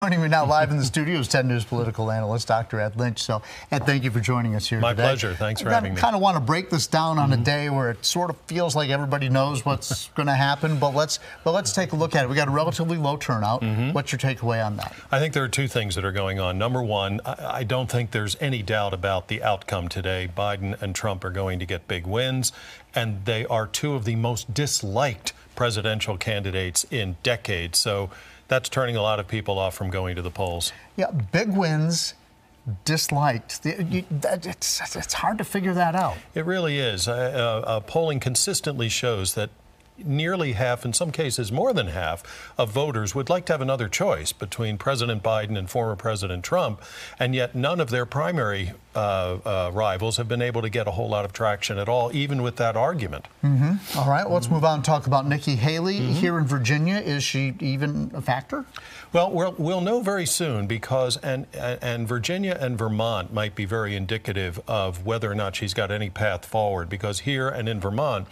Joining me now live in the studio is 10 News political analyst Dr. Ed Lynch. So, Ed, thank you for joining us here today. My pleasure. Thanks for having me. I kind of want to break this down on a day where it sort of feels like everybody knows what's going to happen, but let's take a look at it. We got a relatively low turnout. What's your takeaway on that? I think there are two things that are going on. Number one, I don't think there's any doubt about the outcome today. Biden and Trump are going to get big wins, and they are two of the most disliked presidential candidates in decades. So that's turning a lot of people off from going to the polls. Yeah, big wins, disliked. It's hard to figure that out. It really is. Polling consistently shows that nearly half, in some cases more than half, of voters would like to have another choice between President Biden and former President Trump, and yet none of their primary rivals have been able to get a whole lot of traction at all, even with that argument. All right, well, let's move on and talk about Nikki Haley here in Virginia. Is she even a factor? Well, we'll know very soon, because and Virginia and Vermont might be very indicative of whether or not she's got any path forward, because here and in Vermont,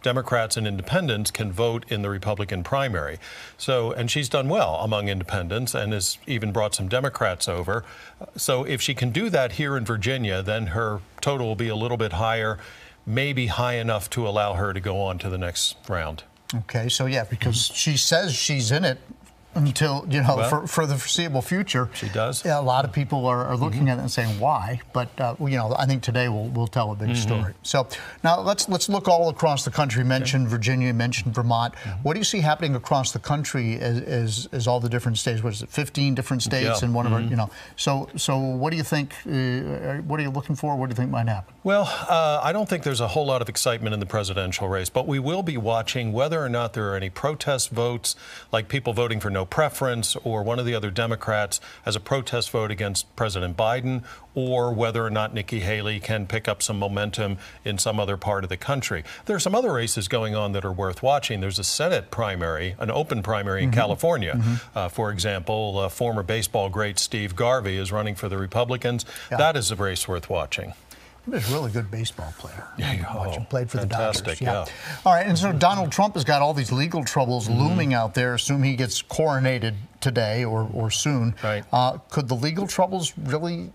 Democrats and independents can vote in the Republican primary. So, and she's done well among independents and has even brought some Democrats over. So if she can do that here in Virginia, then her total will be a little bit higher, maybe high enough to allow her to go on to the next round. Okay, so yeah, because she says she's in it until, you know, well, for the foreseeable future. She does. Yeah, a lot of people are looking at it and saying why, but you know, I think today we'll tell a big story. So now let's look all across the country. You mentioned Virginia, you mentioned Vermont. What do you see happening across the country as all the different states? What is it, 15 different states and one of our, you know? So what do you think? What are you looking for? What do you think might happen? Well, I don't think there's a whole lot of excitement in the presidential race, but we will be watching whether or not there are any protest votes, like people voting for no preference, or one of the other Democrats as a protest vote against President Biden, or whether or not Nikki Haley can pick up some momentum in some other part of the country. There are some other races going on that are worth watching. There's a Senate primary, an open primary in California. For example, former baseball great Steve Garvey is running for the Republicans. That is a race worth watching. He was a really good baseball player. Yeah, played for the Dodgers. Yeah. All right, and so Donald Trump has got all these legal troubles looming out there. Assume he gets coronated today or soon. Right. Could the legal troubles really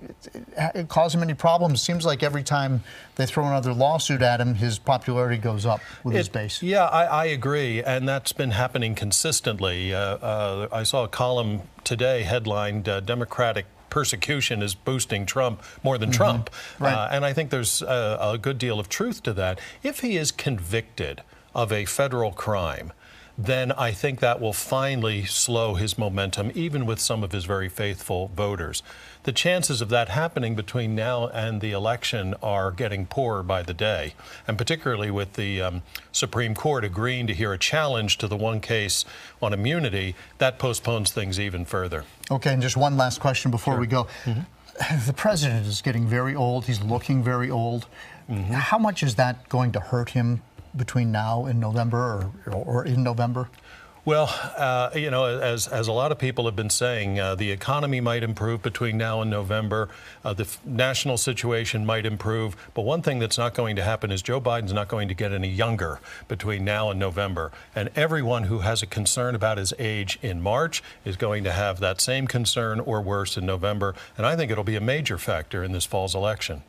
cause him any problems? Seems like every time they throw another lawsuit at him, his popularity goes up with his base. Yeah, I agree, and that's been happening consistently. I saw a column today headlined Democratic persecution is boosting Trump more than Trump. And I think there's a good deal of truth to that. If he is convicted of a federal crime, then I think that will finally slow his momentum, even with some of his very faithful voters. The chances of that happening between now and the election are getting poorer by the day, and particularly with the Supreme Court agreeing to hear a challenge to the one case on immunity, that postpones things even further. Okay, and just one last question before we go. The president is getting very old. He's looking very old. How much is that going to hurt him between now and November, or in November? Well, you know, as a lot of people have been saying, the economy might improve between now and November. The national situation might improve. But one thing that's not going to happen is Joe Biden's not going to get any younger between now and November. And everyone who has a concern about his age in March is going to have that same concern or worse in November. And I think it'll be a major factor in this fall's election.